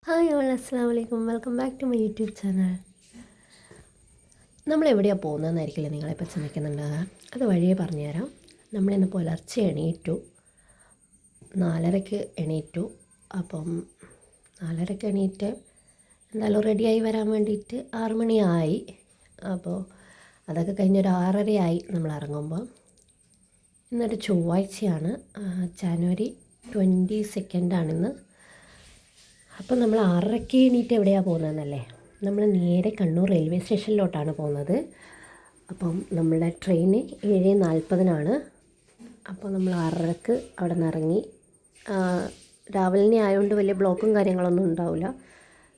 Hi all, അസ്സാം വലൈക്കും. Welcome back to my YouTube channel. നമ്മളെവിടെയാണ് പോകുന്നതെന്നായിരിക്കില്ലേ നിങ്ങളിപ്പോൾ ചിന്തിക്കുന്നുണ്ടാകുക. അത് വഴിയേ പറഞ്ഞുതരാം. നമ്മളിന്ന് പുലർച്ചെ എണീറ്റു, 4:30-ക്ക് എണീറ്റു. അപ്പം 4:30-ക്ക് എണീറ്റ് എന്തായാലും റെഡിയായി വരാൻ വേണ്ടിയിട്ട് 6 മണിയായി. അപ്പോൾ അതൊക്കെ കഴിഞ്ഞൊരു 6:30 നമ്മൾ ഇറങ്ങുമ്പോൾ. ഇന്നൊരു ചൊവ്വാഴ്ചയാണ്, ജനുവരി 22 അപ്പം നമ്മൾ 6:30-ക്ക് എണീറ്റ് എവിടെയാണ് പോകുന്നതെന്നല്ലേ? നമ്മൾ നേരെ കണ്ണൂർ റെയിൽവേ സ്റ്റേഷനിലോട്ടാണ് പോകുന്നത്. അപ്പം നമ്മളുടെ ട്രെയിന് 7:40-നാണ്. അപ്പോൾ നമ്മൾ 6:30-ക്ക് അവിടെ നിന്ന് ഇറങ്ങി. രാവിലെ ആയതുകൊണ്ട് വലിയ ബ്ലോക്കും കാര്യങ്ങളൊന്നും ഉണ്ടാവില്ല.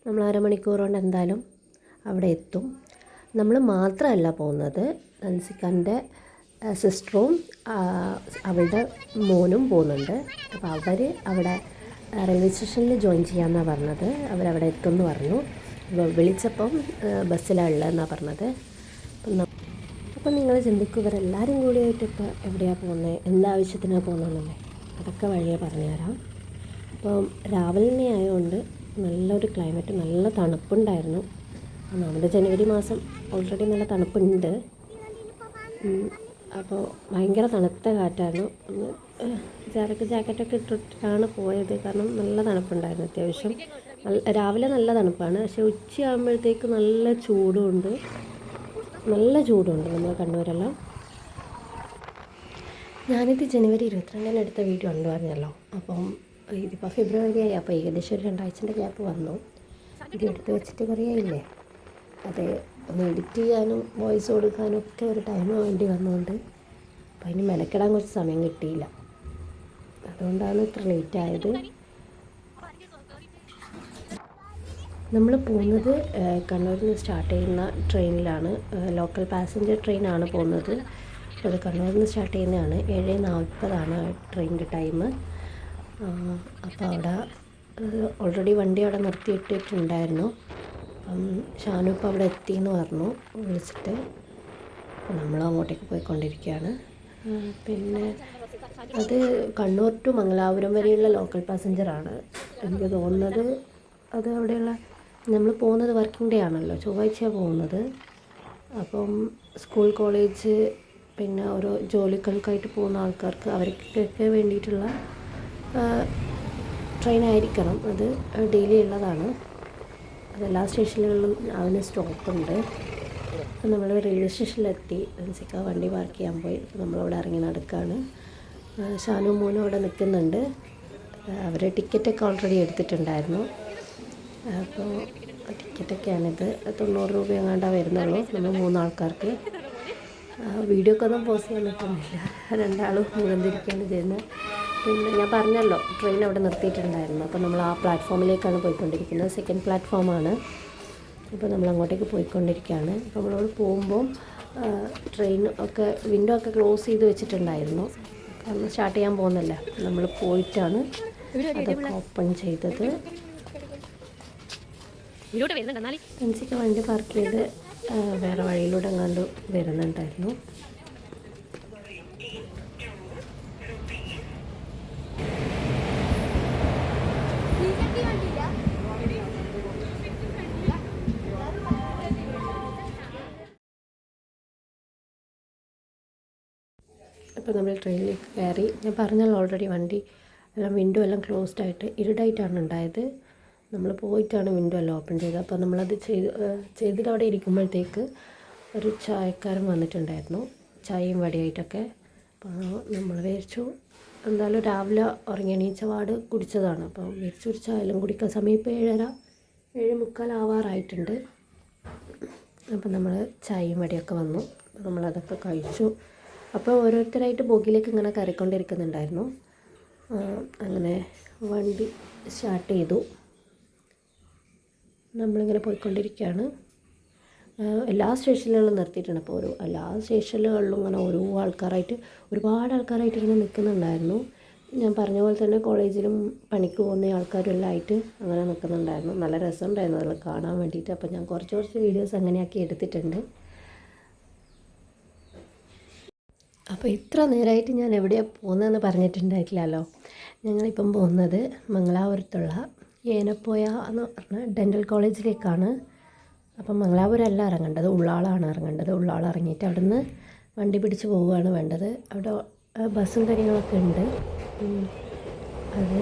നമ്മൾ അരമണിക്കൂർ കൊണ്ട് എന്തായാലും അവിടെ എത്തും. നമ്മൾ മാത്രമല്ല പോകുന്നത്, നൻസിക്കാൻ്റെ സിസ്റ്ററും അവളുടെ മോനും പോകുന്നുണ്ട്. അപ്പോൾ അവർ അവിടെ റെയിൽവേ സ്റ്റേഷനിൽ ജോയിൻ ചെയ്യാമെന്നാണ് പറഞ്ഞത്. അവരവിടെ എത്തുമെന്ന് പറഞ്ഞു. വിളിച്ചപ്പം ബസ്സിലാണ് ഉള്ളതെന്നാണ് പറഞ്ഞത്. അപ്പം നിങ്ങൾ ചിന്തിക്കും, ഇവരെല്ലാവരും കൂടിയായിട്ട് ഇപ്പോൾ എവിടെയാണ് പോകുന്നത്, എന്താവശ്യത്തിനാണ് പോകുന്നതെന്നല്ലേ? അതൊക്കെ വഴിയെ പറഞ്ഞുതരാം. അപ്പം രാവിലെ ആയതുകൊണ്ട് നല്ലൊരു ക്ലൈമറ്റ്, നല്ല തണുപ്പുണ്ടായിരുന്നു. നമ്മുടെ ജനുവരി മാസം ഓൾറെഡി നല്ല തണുപ്പുണ്ട്. അപ്പോൾ ഭയങ്കര തണുത്ത കാറ്റായിരുന്നു. ജാക്കറ്റൊക്കെ ഇട്ടിട്ടാണ് പോയത്, കാരണം നല്ല തണുപ്പുണ്ടായിരുന്നു. അത്യാവശ്യം രാവിലെ നല്ല തണുപ്പാണ്, പക്ഷേ ഉച്ചയാകുമ്പോഴത്തേക്ക് നല്ല ചൂടുമുണ്ട്. നമ്മൾ കണ്ണൂരെല്ലാം. ഞാനിത് ജനുവരി 22-ന് എടുത്ത വീഡിയോ ഉണ്ട് പറഞ്ഞല്ലോ. അപ്പം ഇതിപ്പോൾ ഫെബ്രുവരി ആയി. അപ്പോൾ ഏകദേശം ഒരു 2 ആഴ്ചൻ്റെ ഗ്യാപ്പ് വന്നു. ഇത് എടുത്ത് വെച്ചിട്ട് കുറേ ആയില്ലേ. അത് ഒന്ന് എഡിറ്റ് ചെയ്യാനും വോയിസ് കൊടുക്കാനും ഒക്കെ ഒരു ടൈം വേണ്ടി വന്നുകൊണ്ട് അപ്പോൾ അതിന് മെനക്കെടാൻ കുറച്ച് സമയം കിട്ടിയില്ല. അതുകൊണ്ടാണ് ഇത്ര ലേറ്റ് ആയത്. നമ്മൾ പോകുന്നത് കണ്ണൂരിൽ നിന്ന് സ്റ്റാർട്ട് ചെയ്യുന്ന ട്രെയിനിലാണ്. ലോക്കൽ പാസഞ്ചർ ട്രെയിനാണ് പോകുന്നത്. അത് കണ്ണൂരിൽ നിന്ന് സ്റ്റാർട്ട് ചെയ്യുന്നതാണ്. 7:40 ട്രെയിനിൻ്റെ ടൈം. അപ്പോൾ അവിടെ ഓൾറെഡി വണ്ടി അവിടെ നിർത്തിയിട്ടിട്ടുണ്ടായിരുന്നു. ഷാനു ഇപ്പോൾ അവിടെ എത്തിയെന്ന് പറഞ്ഞു വിളിച്ചിട്ട്. നമ്മൾ അങ്ങോട്ടേക്ക് പോയിക്കൊണ്ടിരിക്കുകയാണ്. പിന്നെ അത് കണ്ണൂർ ടു മംഗലാപുരം വരെയുള്ള ലോക്കൽ പാസഞ്ചറാണ് എനിക്ക് തോന്നുന്നത്. അത് അവിടെയുള്ള നമ്മൾ പോകുന്നത് വർക്കിംഗ് ഡേ ആണല്ലോ, ചൊവ്വാഴ്ചയാണ് പോകുന്നത്. അപ്പം സ്കൂൾ, കോളേജ്, പിന്നെ ഓരോ ജോലികൾക്കായിട്ട് പോകുന്ന ആൾക്കാർക്ക് അവർക്കൊക്കെ വേണ്ടിയിട്ടുള്ള ട്രെയിനായിരിക്കണം. അത് ഡെയിലി ഉള്ളതാണ്. അതെല്ലാ സ്റ്റേഷനുകളിലും അതിന് സ്റ്റോപ്പുണ്ട്. അപ്പോൾ നമ്മൾ റെയിൽവേ സ്റ്റേഷനിലെത്തി. നൻസിക്ക വണ്ടി പാർക്ക് ചെയ്യാൻ പോയി. നമ്മളവിടെ ഇറങ്ങി നടക്കുകയാണ്. ഷാനു മോനും അവിടെ നിൽക്കുന്നുണ്ട്. അവർ ടിക്കറ്റൊക്കെ ഓൾറെഡി എടുത്തിട്ടുണ്ടായിരുന്നു. അപ്പോൾ ടിക്കറ്റൊക്കെയാണിത്. 90 രൂപ എങ്ങാണ്ടാണ് വരുന്നുള്ളൂ നമ്മൾ 3 ആൾക്കാർക്ക്. വീഡിയോ ഒക്കെ ഒന്നും പോസ്റ്റ് ചെയ്യാൻ പറ്റുന്നില്ല, 2 ആളും മുഖന്തിരിക്കുകയാണ് ചെയ്യുന്നത്. പിന്നെ ഞാൻ പറഞ്ഞല്ലോ, ട്രെയിൻ അവിടെ നിർത്തിയിട്ടുണ്ടായിരുന്നു. അപ്പോൾ നമ്മൾ ആ പ്ലാറ്റ്ഫോമിലേക്കാണ് പോയിക്കൊണ്ടിരിക്കുന്നത്. സെക്കൻഡ് പ്ലാറ്റ്ഫോമാണ്. അപ്പോൾ നമ്മൾ അങ്ങോട്ടേക്ക് പോയിക്കൊണ്ടിരിക്കുകയാണ്. അപ്പോൾ നമ്മളോട് പോകുമ്പോൾ ട്രെയിൻ ഒക്കെ വിൻഡോ ഒക്കെ ക്ലോസ് ചെയ്ത് വെച്ചിട്ടുണ്ടായിരുന്നു, കാരണം സ്റ്റാർട്ട് ചെയ്യാൻ പോകുന്നില്ല. നമ്മൾ പോയിട്ടാണ് അതൊക്കെ ഓപ്പൺ ചെയ്തത്. പെൻസിക്ക് വണ്ടി പാർക്ക് ചെയ്ത് വേറെ വഴിയിലൂടെ എങ്ങാണ്ട് വരുന്നുണ്ടായിരുന്നു. അപ്പോൾ നമ്മൾ ട്രെയിനിലേക്ക് കയറി. ഞാൻ പറഞ്ഞല്ലോ ഓൾറെഡി വണ്ടി എല്ലാം വിൻഡോ എല്ലാം ക്ലോസ്ഡ് ആയിട്ട് ഇരുടായിട്ടാണ് ഉണ്ടായത്. നമ്മൾ പോയിട്ടാണ് വിൻഡോ എല്ലാം ഓപ്പൺ ചെയ്തത്. അപ്പോൾ നമ്മളത് ചെയ്തിട്ട് അവിടെ ഇരിക്കുമ്പോഴത്തേക്ക് ഒരു ചായക്കാരൻ വന്നിട്ടുണ്ടായിരുന്നു, ചായയും വടിയായിട്ടൊക്കെ. അപ്പോൾ നമ്മൾ വിചാരിച്ചു എന്തായാലും രാവിലെ ഉറങ്ങി എണീച്ച പാട് കുടിച്ചതാണ്. അപ്പോൾ വിചാരിച്ചു ഒരു ചായ എല്ലാം കുടിക്കാൻ. സമയം ഇപ്പോൾ 7:30 ആവാറായിട്ടുണ്ട്. അപ്പോൾ നമ്മൾ ചായയും വടിയൊക്കെ വന്നു. നമ്മളതൊക്കെ കഴിച്ചു. അപ്പോൾ ഓരോരുത്തരായിട്ട് ബോഗിയിലേക്ക് ഇങ്ങനെ കയറിക്കൊണ്ടിരിക്കുന്നുണ്ടായിരുന്നു. അങ്ങനെ വണ്ടി സ്റ്റാർട്ട് ചെയ്തു. നമ്മളിങ്ങനെ പോയിക്കൊണ്ടിരിക്കുകയാണ്. എല്ലാ സ്റ്റേഷനുകളിലും നിർത്തിയിട്ടുണ്ട്. അപ്പോൾ എല്ലാ സ്റ്റേഷനുകളിലും ഇങ്ങനെ ഒരുപാട് ആൾക്കാരായിട്ട് ഇങ്ങനെ നിൽക്കുന്നുണ്ടായിരുന്നു. ഞാൻ പറഞ്ഞ പോലെ തന്നെ കോളേജിലും പണിക്ക് പോകുന്ന ആൾക്കാരും എല്ലാം ആയിട്ട് അങ്ങനെ നിൽക്കുന്നുണ്ടായിരുന്നു. നല്ല രസമുണ്ടായിരുന്നു അതിൽ കാണാൻ വേണ്ടിയിട്ട്. അപ്പോൾ ഞാൻ കുറച്ച് വീഡിയോസ് അങ്ങനെയാക്കി എടുത്തിട്ടുണ്ട്. അപ്പോൾ ഇത്ര നേരമായിട്ട് ഞാൻ എവിടെയാണ് പോകുന്നതെന്ന് പറഞ്ഞിട്ടുണ്ടായിട്ടില്ലല്ലോ. ഞങ്ങളിപ്പം പോകുന്നത് മംഗലാപുരത്തുള്ള ഏനപ്പോയ എന്ന് പറഞ്ഞ ഡെൻ്റൽ കോളേജിലേക്കാണ്. അപ്പം മംഗലാപുരമല്ല ഇറങ്ങേണ്ടത്, ഉള്ളാളാണ് ഇറങ്ങേണ്ടത്. ഉള്ളാൾ ഇറങ്ങിയിട്ട് അവിടുന്ന് വണ്ടി പിടിച്ച് പോവുകയാണ് വേണ്ടത്. അവിടെ ബസ്സും കാര്യങ്ങളൊക്കെ ഉണ്ട്. അത്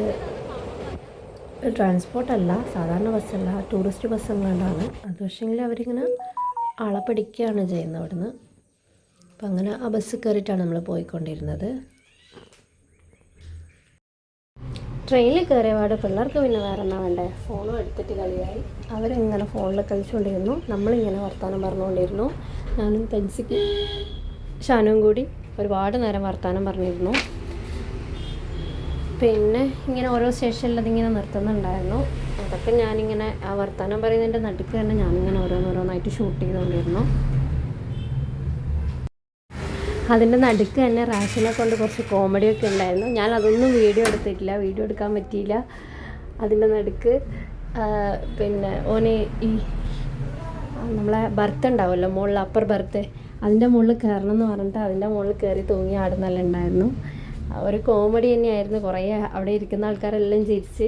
ട്രാൻസ്പോർട്ടല്ല, സാധാരണ ബസ്സല്ല, ടൂറിസ്റ്റ് ബസ് എങ്ങാണ്ടാണ് അത്. പക്ഷേങ്കിൽ അവരിങ്ങനെ ആളെ പഠിക്കുകയാണ് ചെയ്യുന്നത് അവിടുന്ന്. അപ്പം അങ്ങനെ ആ ബസ് കയറിയിട്ടാണ് നമ്മൾ പോയിക്കൊണ്ടിരുന്നത്. ട്രെയിനിൽ കയറിയ പാട് പിള്ളേർക്ക് പിന്നെ വേറെ എന്നാ വേണ്ടേ, ഫോണും എടുത്തിട്ട് കളിയായി. അവരിങ്ങനെ ഫോണിൽ കളിച്ചുകൊണ്ടിരുന്നു, നമ്മളിങ്ങനെ വർത്തമാനം പറഞ്ഞുകൊണ്ടിരുന്നു. ഞാനും പെൻസിക്ക് ഷാനും കൂടി ഒരുപാട് നേരം വർത്തമാനം പറഞ്ഞിരുന്നു. പിന്നെ ഇങ്ങനെ ഓരോ സ്റ്റേഷനിൽ അതിങ്ങനെ നിർത്തുന്നുണ്ടായിരുന്നു. അതൊക്കെ ഞാനിങ്ങനെ ആ വർത്തമാനം പറയുന്നതിൻ്റെ നടുക്ക് തന്നെ ഞാനിങ്ങനെ ഓരോന്നോരോന്നായിട്ട് ഷൂട്ട് ചെയ്തുകൊണ്ടിരുന്നു. അതിൻ്റെ നടുക്ക് തന്നെ റാഷിനെ കൊണ്ട് കുറച്ച് കോമഡിയൊക്കെ ഉണ്ടായിരുന്നു. ഞാൻ അതൊന്നും വീഡിയോ എടുത്തിട്ടില്ല, വീഡിയോ എടുക്കാൻ പറ്റിയില്ല. അതിൻ്റെ നടുക്ക് പിന്നെ ഓന് ഈ നമ്മളെ ബർത്ത് ഉണ്ടാവുമല്ലോ മുകളിൽ, അപ്പർ ബർത്ത്, അതിൻ്റെ മുകളിൽ കയറണം എന്ന് പറഞ്ഞിട്ട് അതിൻ്റെ മുകളിൽ കയറി തൂങ്ങി ആടുന്നെല്ലാം ഉണ്ടായിരുന്നു. ഒരു കോമഡി തന്നെയായിരുന്നു. കുറേ അവിടെ ഇരിക്കുന്ന ആൾക്കാരെല്ലാം ചിരിച്ച്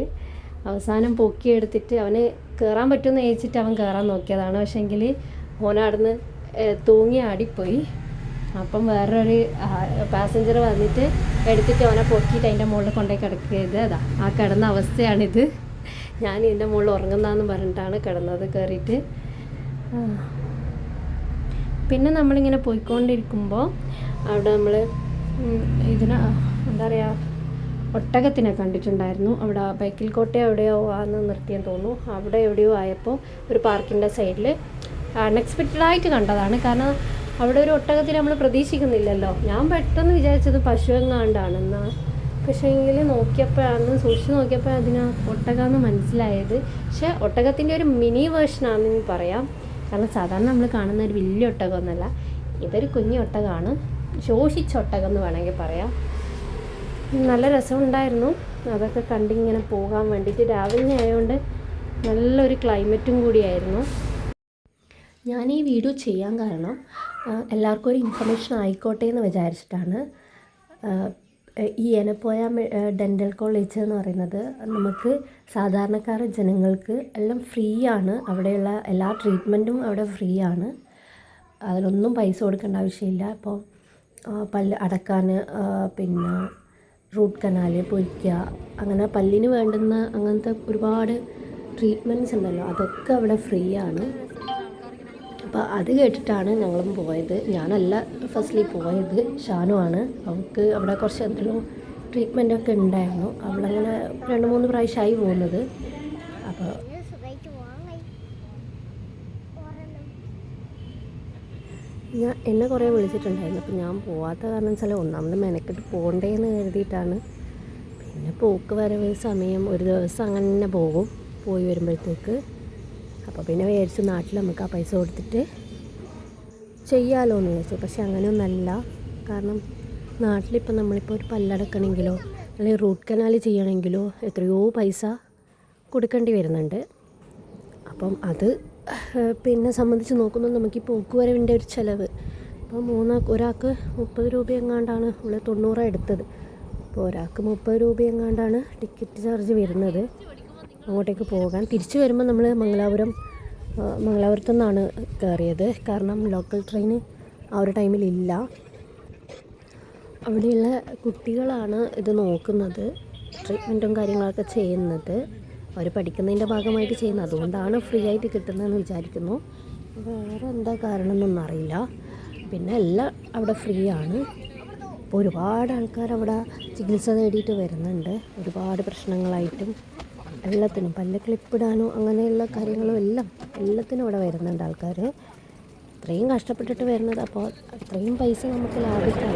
അവസാനം പൊക്കിയെടുത്തിട്ട് അവന് കയറാൻ പറ്റുമെന്ന് ചോദിച്ചിട്ട് അവൻ കയറാൻ നോക്കിയതാണ്. പക്ഷേങ്കിൽ ഓനവിടുന്ന് തൂങ്ങി ആടിപ്പോയി. അപ്പം വേറൊരു പാസഞ്ചർ വന്നിട്ട് എടുത്തിട്ട് അവനെ പൊക്കിയിട്ട് അതിൻ്റെ മുകളിൽ കൊണ്ടുപോയി കിടക്കുകയത്. അതാ ആ കിടന്ന അവസ്ഥയാണിത്. ഞാൻ ഇതിൻ്റെ മുകളിൽ ഉറങ്ങുന്നതെന്ന് പറഞ്ഞിട്ടാണ് കിടന്നത് കയറിയിട്ട്. പിന്നെ നമ്മളിങ്ങനെ പോയിക്കൊണ്ടിരിക്കുമ്പോൾ അവിടെ നമ്മൾ എന്താ പറയുക, ഒട്ടകത്തിനെ കണ്ടിട്ടുണ്ടായിരുന്നു. അവിടെ ബൈക്കിൽ കോട്ട എവിടെയോ ആണെന്ന് നിർത്തിയെന്ന് തോന്നുന്നു. അവിടെ എവിടെയോ ആയപ്പോൾ ഒരു പാർക്കിൻ്റെ സൈഡിൽ അൺഎക്സ്പെക്റ്റഡായിട്ട് കണ്ടതാണ്. കാരണം അവിടെ ഒരു ഒട്ടകത്തിന് നമ്മൾ പ്രതീക്ഷിക്കുന്നില്ലല്ലോ. ഞാൻ പെട്ടെന്ന് വിചാരിച്ചത് പശുവെങ്ങാണ്ടാണെന്ന്. പക്ഷേ എങ്കിൽ നോക്കിയപ്പോഴാണ്, സൂക്ഷിച്ച് നോക്കിയപ്പോൾ അതിന് ഒട്ടകമെന്ന് മനസ്സിലായത്. പക്ഷേ ഒട്ടകത്തിൻ്റെ ഒരു മിനി വേർഷനാണെന്ന് പറയാം. കാരണം സാധാരണ നമ്മൾ കാണുന്ന ഒരു വലിയ ഒട്ടകമൊന്നുമല്ല, ഇതൊരു കുഞ്ഞു ഒട്ടകമാണ്, ശോഷിച്ച ഒട്ടകം എന്ന് വേണമെങ്കിൽ പറയാം. നല്ല രസമുണ്ടായിരുന്നു അതൊക്കെ കണ്ടിങ്ങനെ പോകാൻ വേണ്ടിയിട്ട്. രാവിലെ ആയതുകൊണ്ട് നല്ലൊരു ക്ലൈമറ്റും കൂടിയായിരുന്നു. ഞാൻ ഈ വീഡിയോ ചെയ്യാൻ കാരണം എല്ലാവർക്കും ഒരു ഇൻഫർമേഷൻ ആയിക്കോട്ടെ എന്ന് വിചാരിച്ചിട്ടാണ്. ഈ ഏനപ്പോയ ഡെൻ്റൽ കോളേജ് എന്ന് പറയുന്നത് നമുക്ക് സാധാരണക്കാർ ജനങ്ങൾക്ക് എല്ലാം ഫ്രീ ആണ്. അവിടെയുള്ള എല്ലാ ട്രീറ്റ്മെൻറ്റും അവിടെ ഫ്രീ ആണ്. അതിലൊന്നും പൈസ കൊടുക്കേണ്ട ആവശ്യമില്ല. ഇപ്പോൾ പല്ല് അടക്കാൻ, പിന്നെ റൂട്ട് കനാൽ പൊയ്ക്കുക, അങ്ങനെ പല്ലിന് വേണ്ടുന്ന അങ്ങനത്തെ ഒരുപാട് ട്രീറ്റ്മെൻറ്റ്സ് ഉണ്ടല്ലോ, അതൊക്കെ അവിടെ ഫ്രീ ആണ്. അപ്പോൾ അത് കേട്ടിട്ടാണ് ഞങ്ങളും പോയത്. ഞാനല്ല ഫസ്റ്റ്ലി പോയത്, ഷാനു ആണ്. അവൾക്ക് അവിടെ കുറച്ച് എന്തെങ്കിലും ട്രീറ്റ്മെൻറ്റൊക്കെ ഉണ്ടായിരുന്നു. അവളങ്ങനെ 2-3 പ്രാവശ്യമായി പോകുന്നത്. അപ്പോൾ എന്നെ കുറേ വിളിച്ചിട്ടുണ്ടായിരുന്നു. അപ്പോൾ ഞാൻ പോവാത്ത കാരണം വെച്ചാൽ ഒന്നാമത് മെനക്കെട്ട് പോകണ്ടേന്ന് കരുതിയിട്ടാണ്. പിന്നെ പോക്ക് വരവ് സമയം ഒരു ദിവസം അങ്ങനെ തന്നെ പോകും പോയി വരുമ്പോഴത്തേക്ക്. അപ്പോൾ പിന്നെ വിചാരിച്ചു നാട്ടിൽ നമുക്ക് ആ പൈസ കൊടുത്തിട്ട് ചെയ്യാമല്ലോ എന്ന് വിചാരിച്ചു. പക്ഷെ അങ്ങനെയൊന്നല്ല. കാരണം നാട്ടിലിപ്പോൾ നമ്മളിപ്പോൾ ഒരു പല്ലടക്കണമെങ്കിലോ അല്ലെങ്കിൽ റൂട്ട് കനാൽ ചെയ്യണമെങ്കിലോ എത്രയോ പൈസ കൊടുക്കേണ്ടി വരുന്നുണ്ട്. അപ്പം അത് പിന്നെ സംബന്ധിച്ച് നോക്കുമ്പോൾ നമുക്ക് ഈ പോക്കുവരവിൻ്റെ ഒരു ചിലവ് അപ്പോൾ ഒരാൾക്ക് 30 രൂപ എങ്ങാണ്ടാണ്, ഇവിടെ 90 എടുത്തത്. അപ്പോൾ ഒരാൾക്ക് 30 രൂപ എങ്ങാണ്ടാണ് ടിക്കറ്റ് ചാർജ് വരുന്നത് അങ്ങോട്ടേക്ക് പോകാൻ. തിരിച്ചു വരുമ്പോൾ നമ്മൾ മംഗലാപുരത്തു നിന്നാണ് കയറിയത്. കാരണം ലോക്കൽ ട്രെയിൻ ആ ഒരു ടൈമിലില്ല. അവിടെയുള്ള കുട്ടികളാണ് ഇത് നോക്കുന്നത്, ട്രീറ്റ്മെൻറ്റും കാര്യങ്ങളൊക്കെ ചെയ്യുന്നത്. അവർ പഠിക്കുന്നതിൻ്റെ ഭാഗമായിട്ട് ചെയ്യുന്നത്, അതുകൊണ്ടാണ് ഫ്രീ ആയിട്ട് കിട്ടുന്നതെന്ന് വിചാരിക്കുന്നു. വേറെ എന്താ കാരണം എന്നൊന്നും അറിയില്ല. പിന്നെ എല്ലാം അവിടെ ഫ്രീ ആണ്. അപ്പോൾ ഒരുപാട് ആൾക്കാർ അവിടെ ചികിത്സ തേടിയിട്ട് വരുന്നുണ്ട്. ഒരുപാട് പ്രശ്നങ്ങളായിട്ടും എല്ലാത്തിനും, പല്ല് ക്ലിപ്പിടാനോ അങ്ങനെയുള്ള കാര്യങ്ങളും എല്ലാത്തിനും അവിടെ വരുന്നുണ്ട് ആൾക്കാർ. അത്രയും കഷ്ടപ്പെട്ടിട്ട് വരുന്നത്. അപ്പോൾ അത്രയും പൈസ നമുക്ക് ലാഭിക്കാം.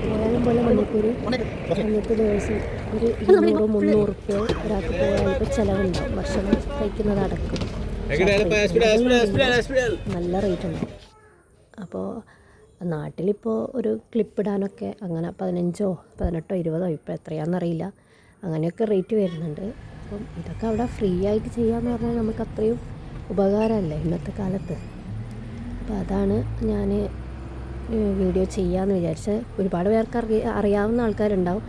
പോയാലും പോലെ നമുക്കൊരു അന്നത്തെ ദിവസം ഒരു 200-300 റുപ്യ ഒരാൾക്ക് പോയാൽ ഇപ്പോൾ ചിലവുണ്ടാവും. ഭക്ഷണം കഴിക്കുന്നതടക്കം നല്ല റേറ്റ് ഉണ്ടാവും. അപ്പോൾ നാട്ടിലിപ്പോൾ ഒരു ക്ലിപ്പിടാനൊക്കെ അങ്ങനെ 15, 18, 20 ഇപ്പോൾ എത്രയാണെന്നറിയില്ല, അങ്ങനെയൊക്കെ റേറ്റ് വരുന്നുണ്ട്. അപ്പം ഇതൊക്കെ അവിടെ ഫ്രീ ആയിട്ട് ചെയ്യാമെന്ന് പറഞ്ഞാൽ നമുക്ക് അത്രയും ഉപകാരമല്ലേ ഇന്നത്തെ കാലത്ത്. അപ്പോൾ അതാണ് ഞാൻ വീഡിയോ ചെയ്യാമെന്ന് വിചാരിച്ചത്. ഒരുപാട് പേർക്ക് അറിയാവുന്ന ആൾക്കാരുണ്ടാവും.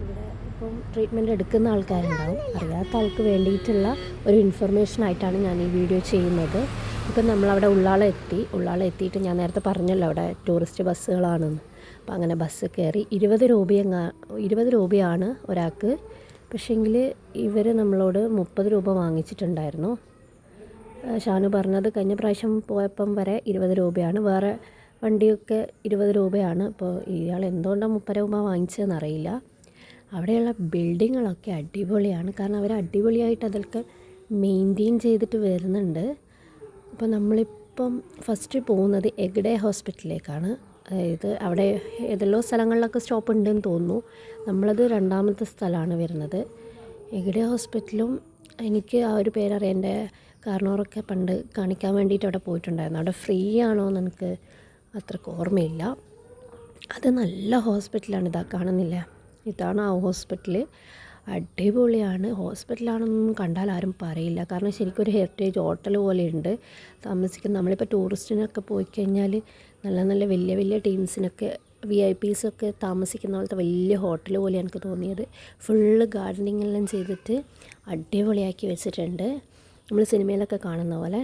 ഇവിടെ അപ്പം ട്രീറ്റ്മെൻറ്റ് എടുക്കുന്ന ആൾക്കാരുണ്ടാവും. അറിയാത്ത ആൾക്ക് വേണ്ടിയിട്ടുള്ള ഒരു ഇൻഫർമേഷനായിട്ടാണ് ഞാൻ ഈ വീഡിയോ ചെയ്യുന്നത്. ഇപ്പം നമ്മളവിടെ ഉള്ളാളെ എത്തിയിട്ട് ഞാൻ നേരത്തെ പറഞ്ഞല്ലോ അവിടെ ടൂറിസ്റ്റ് ബസ്സുകളാണെന്ന്. അപ്പം അങ്ങനെ ബസ് കയറി 20 രൂപയാണ് ഒരാൾക്ക്. പക്ഷേങ്കിൽ ഇവർ നമ്മളോട് 30 രൂപ വാങ്ങിച്ചിട്ടുണ്ടായിരുന്നു. ഷാനു പറഞ്ഞത് കഴിഞ്ഞ പ്രാവശ്യം പോയപ്പം വരെ 20 രൂപയാണ്, വേറെ വണ്ടിയൊക്കെ 20 രൂപയാണ്. അപ്പോൾ ഇയാൾ എന്തുകൊണ്ടാണ് 30 രൂപ വാങ്ങിച്ചതെന്നറിയില്ല. അവിടെയുള്ള ബിൽഡിങ്ങുകളൊക്കെ അടിപൊളിയാണ്, കാരണം അവർ അടിപൊളിയായിട്ട് അതൊക്കെ മെയിൻറ്റെയിൻ ചെയ്തിട്ട് വരുന്നുണ്ട്. അപ്പോൾ നമ്മളിപ്പം ഫസ്റ്റ് പോകുന്നത് എഗ്ഡേ ഹോസ്പിറ്റലിലേക്കാണ്. അതായത് അവിടെ ഏതെല്ലോ സ്ഥലങ്ങളിലൊക്കെ സ്റ്റോപ്പ് ഉണ്ടെന്ന് തോന്നുന്നു. നമ്മളത് 2ാമത്തെ സ്ഥലമാണ് വരുന്നത്. എഗ്ഡേ ഹോസ്പിറ്റലും എനിക്ക് ആ ഒരു പേരറിയാം. എൻ്റെ കാരണവരൊക്കെ പണ്ട് കാണിക്കാൻ വേണ്ടിയിട്ട് അവിടെ പോയിട്ടുണ്ടായിരുന്നു. അവിടെ ഫ്രീ ആണോ എന്ന് എനിക്ക് അത്രയ്ക്ക് ഓർമ്മയില്ല. അത് നല്ല ഹോസ്പിറ്റലാണ്. ഇതാ കാണുന്നില്ല, ഇതാണ് ആ ഹോസ്പിറ്റൽ. അടിപൊളിയാണ്. ഹോസ്പിറ്റലാണെന്നൊന്നും കണ്ടാൽ ആരും പറയില്ല, കാരണം ശരിക്കും ഒരു ഹെറിറ്റേജ് ഹോട്ടൽ പോലെയുണ്ട് താമസിക്കുന്നത്. നമ്മളിപ്പോൾ ടൂറിസ്റ്റിനൊക്കെ പോയി കഴിഞ്ഞാൽ നല്ല നല്ല വലിയ വലിയ ടീംസിനൊക്കെ VIP ഒക്കെ താമസിക്കുന്ന പോലത്തെ വലിയ ഹോട്ടൽ പോലെ എനിക്ക് തോന്നിയത്. ഫുള്ള് ഗാർഡനിങ് എല്ലാം ചെയ്തിട്ട് അടിപൊളിയാക്കി വെച്ചിട്ടുണ്ട്, നമ്മൾ സിനിമയിലൊക്കെ കാണുന്ന പോലെ.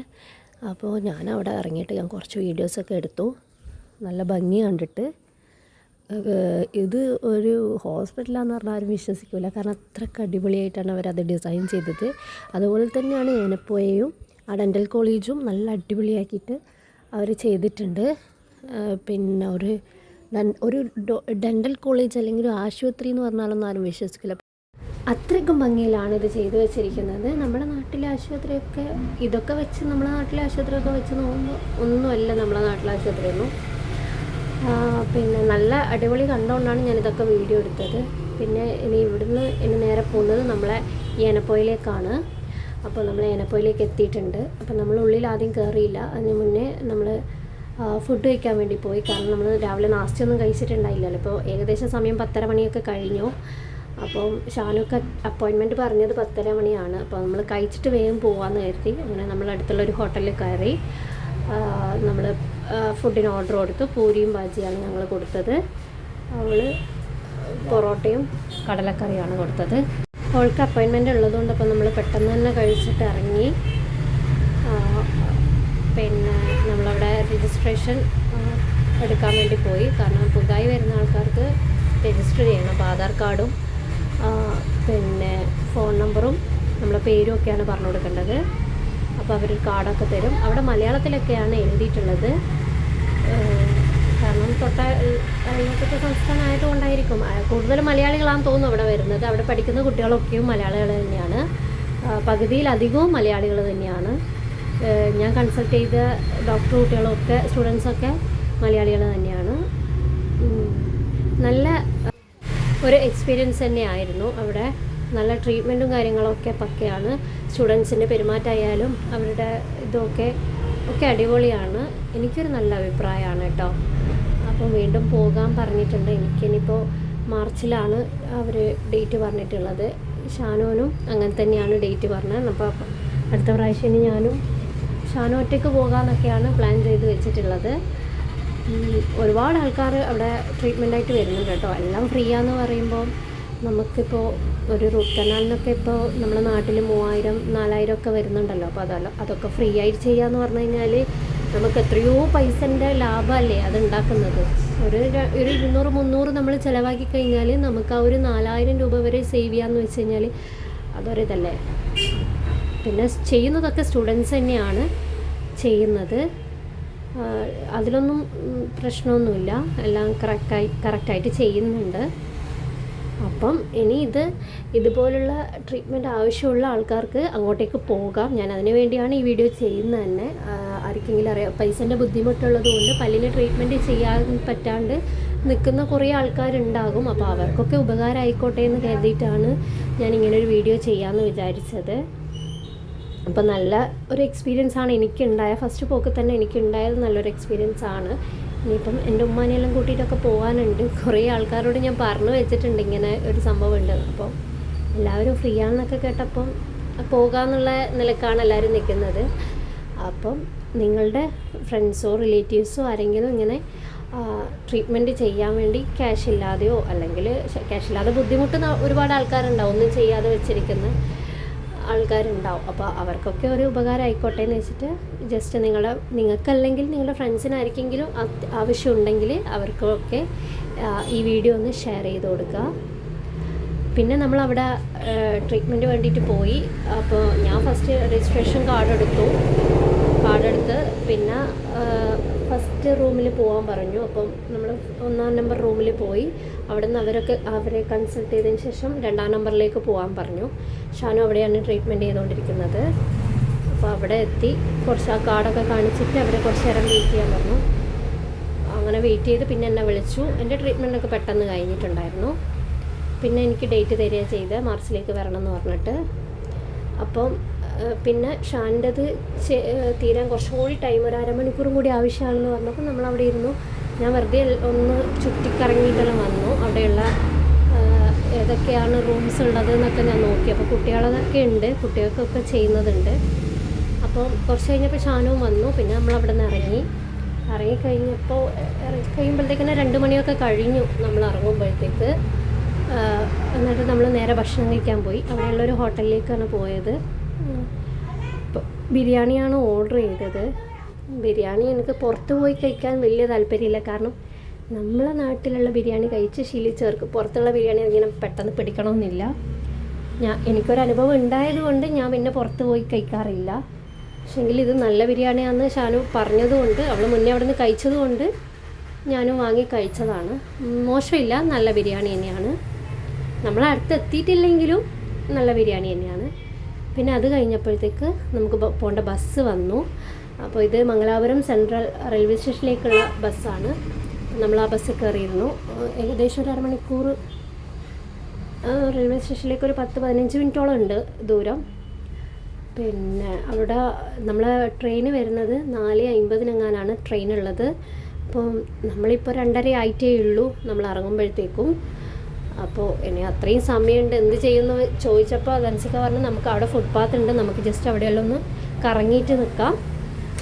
അപ്പോൾ ഞാൻ അവിടെ ഇറങ്ങിയിട്ട് ഞാൻ കുറച്ച് വീഡിയോസൊക്കെ എടുത്തു. നല്ല ഭംഗി കണ്ടിട്ട്. ഇത് ഒരു ഹോസ്പിറ്റലാണെന്ന് പറഞ്ഞാൽ ആരും വിശ്വസിക്കില്ല, കാരണം അത്രയ്ക്ക് അടിപൊളിയായിട്ടാണ് അവരത് ഡിസൈൻ ചെയ്തത്. അതുപോലെ തന്നെയാണ് ഏനപ്പോയയും ആ ഡെൻ്റൽ കോളേജും നല്ല അടിപൊളിയാക്കിയിട്ട് അവർ ചെയ്തിട്ടുണ്ട്. പിന്നെ ഒരു ഡെൻ്റൽ കോളേജ് അല്ലെങ്കിൽ ഒരു ആശുപത്രി എന്ന് പറഞ്ഞാലൊന്നും ആരും വിശ്വസിക്കില്ല, അത്രയ്ക്കും ഭംഗിയിലാണ് ഇത് ചെയ്തു വെച്ചിരിക്കുന്നത്. നമ്മുടെ നാട്ടിലെ ആശുപത്രിയൊക്കെ ഇതൊക്കെ വെച്ച് നമ്മുടെ നാട്ടിലെ ആശുപത്രിയൊക്കെ വെച്ച് നോക്കുമ്പോൾ ഒന്നുമല്ല നമ്മുടെ നാട്ടിലെ ആശുപത്രിയൊന്നും. പിന്നെ നല്ല അടിപൊളി കണ്ടുകൊണ്ടാണ് ഞാനിതൊക്കെ വീഡിയോ എടുത്തത്. പിന്നെ ഇനി നേരെ പോകുന്നത് നമ്മളെ ഏനപ്പോയിലേക്കാണ്. അപ്പോൾ നമ്മൾ ഏനപ്പോയിലേക്ക് എത്തിയിട്ടുണ്ട്. അപ്പോൾ നമ്മൾ ഉള്ളിൽ ആദ്യം കയറിയില്ല, അതിന് മുന്നേ നമ്മൾ ഫുഡ് കഴിക്കാൻ വേണ്ടി പോയി. കാരണം നമ്മൾ രാവിലെ നാസ്തയൊന്നും കഴിച്ചിട്ടുണ്ടായില്ലല്ലോ. ഇപ്പോൾ ഏകദേശം സമയം 10:30 മണിയൊക്കെ കഴിഞ്ഞു. അപ്പം ഷാനുക്ക് അപ്പോയിൻമെൻറ്റ് പറഞ്ഞത് 10:30 മണിയാണ്. അപ്പോൾ നമ്മൾ കഴിച്ചിട്ട് വേഗം പോകാമെന്ന് കരുതി. അങ്ങനെ നമ്മൾ അടുത്തുള്ളൊരു ഹോട്ടലിൽ കയറി നമ്മൾ ഫുഡിന് ഓർഡർ കൊടുത്തു. പൂരിയും ബാജിയാണ് ഞങ്ങൾ കൊടുത്തത്. അവൾ പൊറോട്ടയും കടലക്കറിയാണ് കൊടുത്തത്. അവൾക്ക് അപ്പോയിൻമെൻറ്റ് ഉള്ളതുകൊണ്ട് അപ്പോൾ നമ്മൾ പെട്ടെന്ന് തന്നെ കഴിച്ചിട്ട് ഇറങ്ങി. പിന്നെ നമ്മളവിടെ രജിസ്ട്രേഷൻ എടുക്കാൻ വേണ്ടി പോയി, കാരണം പുതുതായി വരുന്ന ആൾക്കാർക്ക് രജിസ്റ്റർ ചെയ്യണം. അപ്പോൾ ആധാർ കാർഡും പിന്നെ ഫോൺ നമ്പറും നമ്മളെ പേരും ഒക്കെയാണ് പറഞ്ഞു കൊടുക്കേണ്ടത്. അപ്പോൾ അവർ കാർഡൊക്കെ തരും. അവിടെ മലയാളത്തിലൊക്കെയാണ് എഴുതിയിട്ടുള്ളത്, കാരണം അയൽവക്കത്തെ സംസ്ഥാനം ആയതുകൊണ്ടായിരിക്കും. കൂടുതലും മലയാളികളാണെന്ന് തോന്നുന്നു അവിടെ വരുന്നത്. അവിടെ പഠിക്കുന്ന കുട്ടികളൊക്കെയും മലയാളികൾ തന്നെയാണ്, പകുതിയിലധികവും മലയാളികൾ തന്നെയാണ്. ഞാൻ കൺസൾട്ട് ചെയ്ത ഡോക്ടർ കുട്ടികളൊക്കെ സ്റ്റുഡൻസൊക്കെ മലയാളികൾ തന്നെയാണ്. നല്ല ഒരു എക്സ്പീരിയൻസ് തന്നെയായിരുന്നു അവിടെ. നല്ല ട്രീറ്റ്മെൻറ്റും കാര്യങ്ങളൊക്കെ പക്കയാണ്. സ്റ്റുഡൻസിൻ്റെ പെരുമാറ്റമായാലും അവരുടെ ഇതൊക്കെ അടിപൊളിയാണ്. എനിക്കൊരു നല്ല അഭിപ്രായമാണ് കേട്ടോ. അപ്പോൾ വീണ്ടും പോകാൻ പറഞ്ഞിട്ടുണ്ട്. എനിക്കിനിപ്പോൾ മാർച്ചിലാണ് അവർ ഡേറ്റ് പറഞ്ഞിട്ടുള്ളത്. ഷാനുവിനും അങ്ങനെ തന്നെയാണ് ഡേറ്റ് പറഞ്ഞത്. അപ്പോൾ അടുത്ത പ്രാവശ്യം ഇനി ഞാനും ഷാനു ഒറ്റയ്ക്ക് പോകാമെന്നൊക്കെയാണ് പ്ലാൻ ചെയ്ത് വെച്ചിട്ടുള്ളത്. ഒരുപാട് ആൾക്കാർ അവിടെ ട്രീറ്റ്മെൻറ്റായിട്ട് വരുന്നുണ്ട് കേട്ടോ. എല്ലാം ഫ്രീ ആണെന്ന് പറയുമ്പോൾ നമുക്കിപ്പോൾ ഒരു റൂട്ട് കനാലിനൊക്കെ ഇപ്പോൾ നമ്മുടെ നാട്ടിൽ 3000-4000 ഒക്കെ വരുന്നുണ്ടല്ലോ. അപ്പോൾ അതൊക്കെ ഫ്രീ ആയിട്ട് ചെയ്യാമെന്ന് പറഞ്ഞു കഴിഞ്ഞാൽ നമുക്ക് എത്രയോ പൈസൻ്റെ ലാഭമല്ലേ അത് ഉണ്ടാക്കുന്നത്. ഒരു 200-300 നമ്മൾ ചിലവാക്കി കഴിഞ്ഞാൽ നമുക്ക് ആ ഒരു 4000 രൂപ വരെ സേവ് ചെയ്യാമെന്ന് വെച്ച് കഴിഞ്ഞാൽ അതൊരിതല്ലേ. പിന്നെ ചെയ്യുന്നതൊക്കെ സ്റ്റുഡൻസ് തന്നെയാണ് ചെയ്യുന്നത്. അതിലൊന്നും പ്രശ്നമൊന്നുമില്ല, എല്ലാം കറക്റ്റായിട്ട് ചെയ്യുന്നുണ്ട്. അപ്പം ഇനി ഇതുപോലുള്ള ട്രീറ്റ്മെൻറ്റ് ആവശ്യമുള്ള ആൾക്കാർക്ക് അങ്ങോട്ടേക്ക് പോകാം. ഞാൻ അതിന് വേണ്ടിയാണ് ഈ വീഡിയോ ചെയ്യുന്നത് തന്നെ. ആർക്കെങ്കിലും അറിയാം, പൈസൻ്റെ ബുദ്ധിമുട്ടുള്ളത് കൊണ്ട് പല്ലിന് ട്രീറ്റ്മെൻറ്റ് ചെയ്യാൻ പറ്റാണ്ട് നിൽക്കുന്ന കുറേ ആൾക്കാരുണ്ടാകും. അപ്പോൾ അവർക്കൊക്കെ ഉപകാരമായിക്കോട്ടെ എന്ന് കരുതിയിട്ടാണ് ഞാൻ ഇങ്ങനൊരു വീഡിയോ ചെയ്യാമെന്ന് വിചാരിച്ചത്. അപ്പോൾ നല്ല ഒരു എക്സ്പീരിയൻസ് ആണ് എനിക്കുണ്ടായ. ഫസ്റ്റ് പോക്ക് തന്നെ എനിക്കുണ്ടായത് നല്ലൊരു എക്സ്പീരിയൻസ് ആണ്. ഇനിയിപ്പം എൻ്റെ ഉമ്മാനെല്ലാം കൂട്ടിയിട്ടൊക്കെ പോകാനുണ്ട്. കുറേ ആൾക്കാരോട് ഞാൻ പറഞ്ഞു വെച്ചിട്ടുണ്ട് ഇങ്ങനെ ഒരു സംഭവം ഉണ്ട്. അപ്പോൾ എല്ലാവരും ഫ്രീ ആണെന്നൊക്കെ കേട്ടപ്പം പോകാമെന്നുള്ള നിലക്കാണ് എല്ലാവരും നിൽക്കുന്നത്. അപ്പം നിങ്ങളുടെ ഫ്രണ്ട്സോ റിലേറ്റീവ്സോ ആരെങ്കിലും ഇങ്ങനെ ട്രീറ്റ്മെൻറ്റ് ചെയ്യാൻ വേണ്ടി ക്യാഷ് ഇല്ലാതെയോ അല്ലെങ്കിൽ ക്യാഷ് ഇല്ലാതെ ബുദ്ധിമുട്ടുന്ന ഒരുപാട് ആൾക്കാരുണ്ടാവും, ഒന്നും ചെയ്യാതെ വെച്ചിരിക്കുന്ന ആൾക്കാരുണ്ടാവും. അപ്പോൾ അവർക്കൊക്കെ ഒരു ഉപകാരം ആയിക്കോട്ടെ എന്ന് വെച്ചിട്ട് ജസ്റ്റ് നിങ്ങൾക്കല്ലെങ്കിൽ നിങ്ങളുടെ ഫ്രണ്ട്സിനായിരിക്കെങ്കിലും ആവശ്യമുണ്ടെങ്കിൽ അവർക്കൊക്കെ ഈ വീഡിയോ ഒന്ന് ഷെയർ ചെയ്ത് കൊടുക്കുക. പിന്നെ നമ്മളവിടെ ട്രീറ്റ്മെൻറ്റ് വേണ്ടിയിട്ട് പോയി. അപ്പോൾ ഞാൻ ഫസ്റ്റ് രജിസ്ട്രേഷൻ കാർഡ് എടുത്ത് പിന്നെ ഫസ്റ്റ് റൂമിൽ പോകാൻ പറഞ്ഞു. അപ്പം നമ്മൾ 1-ാം നമ്പർ റൂമിൽ പോയി. അവിടെ നിന്ന് അവരെ കൺസൾട്ട് ചെയ്തതിന് ശേഷം 2-ാം നമ്പറിലേക്ക് പോകാൻ പറഞ്ഞു. ഷാനു അവിടെയാണ് ട്രീറ്റ്മെൻറ്റ് ചെയ്തുകൊണ്ടിരിക്കുന്നത്. അപ്പോൾ അവിടെ എത്തി കുറച്ച് ആ കാർഡൊക്കെ കാണിച്ചിട്ട് അവരെ കുറച്ച് നേരം വെയിറ്റ് ചെയ്യാൻ പറഞ്ഞു. അങ്ങനെ വെയിറ്റ് ചെയ്ത് പിന്നെ എന്നെ വിളിച്ചു. എൻ്റെ ട്രീറ്റ്മെൻറ്റൊക്കെ പെട്ടെന്ന് കഴിഞ്ഞിട്ടുണ്ടായിരുന്നു. പിന്നെ എനിക്ക് ഡേറ്റ് തരിക ചെയ്ത് മാർച്ചിലേക്ക് വരണം എന്ന് പറഞ്ഞിട്ട്. അപ്പം പിന്നെ ഷാൻ്റെത് തീരാൻ കുറച്ചും കൂടി ടൈം, ഒരു അരമണിക്കൂറും കൂടി ആവശ്യമാണെന്ന് പറഞ്ഞപ്പോൾ നമ്മളവിടെ ഇരുന്നു. ഞാൻ വെറുതെ ഒന്ന് ചുറ്റിക്കറങ്ങിയിട്ടെല്ലാം വന്നു. അവിടെയുള്ള ഏതൊക്കെയാണ് റൂംസ് ഉള്ളത് എന്നൊക്കെ ഞാൻ നോക്കി. അപ്പോൾ കുട്ടികളതൊക്കെ ഉണ്ട്, കുട്ടികൾക്കൊക്കെ ചെയ്യുന്നതുണ്ട്. അപ്പം കുറച്ച് കഴിഞ്ഞപ്പോൾ ഷാനുവും വന്നു. പിന്നെ നമ്മളവിടെ നിന്ന് ഇറങ്ങിക്കഴിയുമ്പോഴത്തേക്കിനെ 2 മണിയൊക്കെ കഴിഞ്ഞു നമ്മൾ ഇറങ്ങുമ്പോഴത്തേക്ക്. എന്നിട്ട് നമ്മൾ നേരെ ഭക്ഷണം കഴിക്കാൻ പോയി. അവിടെയുള്ളൊരു ഹോട്ടലിലേക്കാണ് പോയത്. ബിരിയാണിയാണ് ഓർഡർ ചെയ്തത്. ബിരിയാണി എനിക്ക് പുറത്ത് പോയി കഴിക്കാൻ വലിയ താല്പര്യമില്ല. കാരണം നമ്മളെ നാട്ടിലുള്ള ബിരിയാണി കഴിച്ച് ശീലിച്ചവർക്ക് പുറത്തുള്ള ബിരിയാണി ഇങ്ങനെ പെട്ടെന്ന് പിടിക്കണമെന്നില്ല. എനിക്കൊരനുഭവം ഉണ്ടായതുകൊണ്ട് ഞാൻ പിന്നെ പുറത്ത് പോയി കഴിക്കാറില്ല. പക്ഷേങ്കിൽ ഇത് നല്ല ബിരിയാണിയാണെന്ന് ഷാനു പറഞ്ഞതുകൊണ്ട്, അവൾ മുന്നേ അവിടെ നിന്ന് കഴിച്ചതുകൊണ്ട് ഞാനും വാങ്ങി കഴിച്ചതാണ്. മോശമില്ല, നല്ല ബിരിയാണി തന്നെയാണ്. നമ്മളടുത്ത് എത്തിയിട്ടില്ലെങ്കിലും നല്ല ബിരിയാണി തന്നെയാണ്. പിന്നെ അത് കഴിഞ്ഞപ്പോഴത്തേക്ക് നമുക്ക് പോകേണ്ട ബസ് വന്നു. അപ്പോൾ ഇത് മംഗലാപുരം സെൻട്രൽ റെയിൽവേ സ്റ്റേഷനിലേക്കുള്ള ബസ്സാണ്. നമ്മൾ ആ ബസ്സിൽ കയറിയിരുന്നു. ഏകദേശം ഒരു അരമണിക്കൂർ റെയിൽവേ സ്റ്റേഷനിലേക്ക് ഒരു 10-15 മിനിറ്റോളം ഉണ്ട് ദൂരം. പിന്നെ അവിടെ നമ്മളെ ട്രെയിൻ വരുന്നത് 4:50 ട്രെയിൻ ഉള്ളത്. അപ്പം നമ്മളിപ്പോൾ 2:30 ആയിട്ടേ ഉള്ളൂ നമ്മൾ ഇറങ്ങുമ്പോഴത്തേക്കും. അപ്പോൾ ഇനി അത്രയും സമയമുണ്ട്, എന്ത് ചെയ്യുന്നു ചോദിച്ചപ്പോൾ അതനുസരിച്ച് പറഞ്ഞു നമുക്ക് അവിടെ ഫുട്പാത്ത് ഉണ്ട്, നമുക്ക് ജസ്റ്റ് അവിടെയെല്ലാം ഒന്ന് കറങ്ങിയിട്ട് നിൽക്കാം,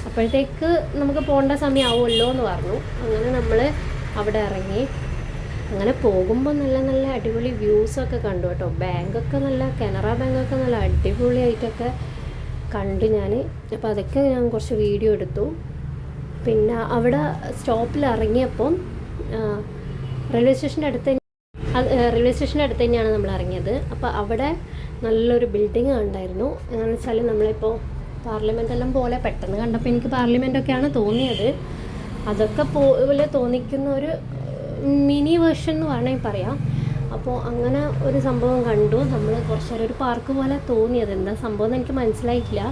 അപ്പോഴത്തേക്ക് നമുക്ക് പോകേണ്ട സമയമാവുമല്ലോ എന്ന് പറഞ്ഞു. അങ്ങനെ നമ്മൾ അവിടെ ഇറങ്ങി. അങ്ങനെ പോകുമ്പോൾ നല്ല നല്ല അടിപൊളി വ്യൂസൊക്കെ കണ്ടു കേട്ടോ. കനറ ബാങ്കൊക്കെ നല്ല അടിപൊളിയായിട്ടൊക്കെ കണ്ടു ഞാൻ. അപ്പോൾ അതൊക്കെ ഞാൻ കുറച്ച് വീഡിയോ എടുത്തു. പിന്നെ അവിടെ സ്റ്റോപ്പിൽ ഇറങ്ങിയപ്പം റെയിൽവേ സ്റ്റേഷൻ്റെ അടുത്ത് തന്നെയാണ് നമ്മൾ ഇറങ്ങിയത്. അപ്പോൾ അവിടെ നല്ലൊരു ബിൽഡിങ് ഉണ്ടായിരുന്നു. എന്താണെന്ന് വെച്ചാൽ നമ്മളിപ്പോൾ പാർലമെൻറ്റെല്ലാം പോലെ പെട്ടെന്ന് കണ്ടപ്പോൾ എനിക്ക് പാർലമെൻറ്റൊക്കെയാണ് തോന്നിയത്. അതൊക്കെ പോലെ തോന്നിക്കുന്ന ഒരു മിനി വേർഷൻ എന്ന് വേണമെങ്കിൽ പറയാം. അപ്പോൾ അങ്ങനെ ഒരു സംഭവം കണ്ടു. നമ്മൾ കുറച്ച് നേരം ഒരു പാർക്ക് പോലെ തോന്നിയത്, എന്താ സംഭവം എന്ന് എനിക്ക് മനസ്സിലായിട്ടില്ല.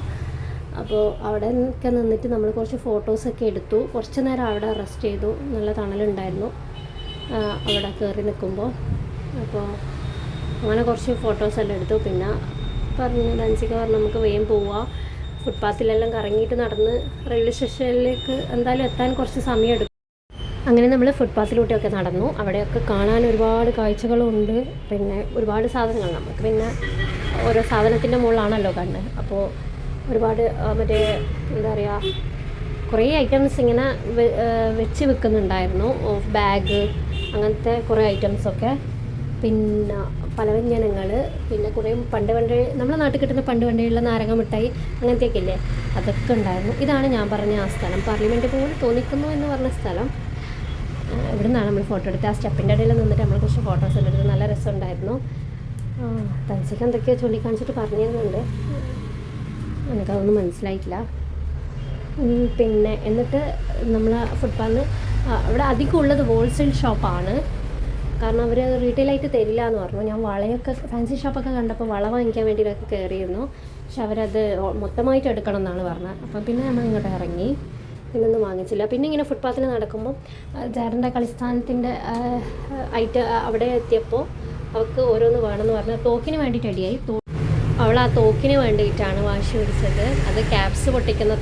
അപ്പോൾ അവിടെ ഒക്കെ നിന്നിട്ട് നമ്മൾ കുറച്ച് ഫോട്ടോസൊക്കെ എടുത്തു. കുറച്ച് നേരം അവിടെ റെസ്റ്റ് ചെയ്തു. നല്ല തണലുണ്ടായിരുന്നു അവിടെ കയറി നിൽക്കുമ്പോൾ. അപ്പോൾ അങ്ങനെ കുറച്ച് ഫോട്ടോസെല്ലാം എടുത്തു. പിന്നെ ഡാൻസിക്ക് പറഞ്ഞു നമുക്ക് വേഗം പോവാം, ഫുട്പാത്തിലെല്ലാം കറങ്ങിയിട്ട് നടന്ന് റെയിൽവേ സ്റ്റേഷനിലേക്ക് എന്തായാലും എത്താൻ കുറച്ച് സമയം എടുക്കും. അങ്ങനെ നമ്മൾ ഫുട്പാത്തിലൂടെയൊക്കെ നടന്നു. അവിടെയൊക്കെ കാണാൻ ഒരുപാട് കാഴ്ചകളുണ്ട്. പിന്നെ ഒരുപാട് സാധനങ്ങൾ, നമുക്ക് പിന്നെ ഓരോ സാധനത്തിൻ്റെ മുകളിലാണല്ലോ കണ്ണ്. അപ്പോൾ ഒരുപാട് മറ്റേ എന്താ പറയുക, കുറേ ഐറ്റംസ് ഇങ്ങനെ വെച്ച് വെക്കുന്നുണ്ടായിരുന്നു. ബാഗ് അങ്ങനത്തെ കുറേ ഐറ്റംസൊക്കെ. പിന്നെ പലവ്യഞ്ജനങ്ങൾ, പിന്നെ കുറേ പണ്ട് നമ്മളെ നാട്ടിൽ കിട്ടുന്ന പണ്ടുള്ള നാരങ്ങ മിഠായി അങ്ങനത്തെയൊക്കെ ഇല്ലേ, അതൊക്കെ ഉണ്ടായിരുന്നു. ഇതാണ് ഞാൻ പറഞ്ഞ ആ സ്ഥലം, പാർലമെൻറ്റ് പോലെ തോന്നിക്കുന്നു എന്ന് പറഞ്ഞ സ്ഥലം. ഇവിടെ നിന്നാണ് നമ്മൾ ഫോട്ടോ എടുത്തത്. ആ സ്റ്റെപ്പിൻ്റെ ഇടയിൽ നിന്നിട്ട് നമ്മൾ കുറച്ച് ഫോട്ടോസ് എടുത്തത്. നല്ല രസമുണ്ടായിരുന്നു. തൻസിക്ക് എന്തൊക്കെയോ ചൂണ്ടിക്കാണിച്ചിട്ട് പറഞ്ഞതുകൊണ്ട് എനിക്കതൊന്നും മനസ്സിലായിട്ടില്ല. പിന്നെ എന്നിട്ട് നമ്മൾ ഫുട്പാത്ത് അവിടെ അധികം ഉള്ളത് ഹോൾസെയിൽ ഷോപ്പാണ്. കാരണം അവർ റീറ്റെയിലായിട്ട് തരില്ല എന്ന് പറഞ്ഞു. ഞാൻ വളയൊക്കെ ഫാൻസി ഷോപ്പൊക്കെ കണ്ടപ്പോൾ വള വാങ്ങിക്കാൻ വേണ്ടിയിട്ടൊക്കെ കയറിയിരുന്നു. പക്ഷെ അവരത് മൊത്തമായിട്ട് എടുക്കണം എന്നാണ് പറഞ്ഞത്. അപ്പം പിന്നെ നമ്മൾ ഇങ്ങോട്ട് ഇറങ്ങി, പിന്നൊന്നും വാങ്ങിച്ചില്ല. പിന്നെ ഇങ്ങനെ ഫുട്പാത്തിൽ നടക്കുമ്പോൾ ജാറിൻ്റെ കളിസ്ഥാനത്തിൻ്റെ അവിടെ എത്തിയപ്പോൾ അവൾക്ക് ഓരോന്ന് വേണമെന്ന് പറഞ്ഞാൽ തോക്കിന് വേണ്ടിയിട്ട് അടിയായി. അവൾ ആ തോക്കിന് വേണ്ടിയിട്ടാണ് വാശി പിടിച്ചത്. അത് ക്യാപ്സ് പൊട്ടിക്കുന്ന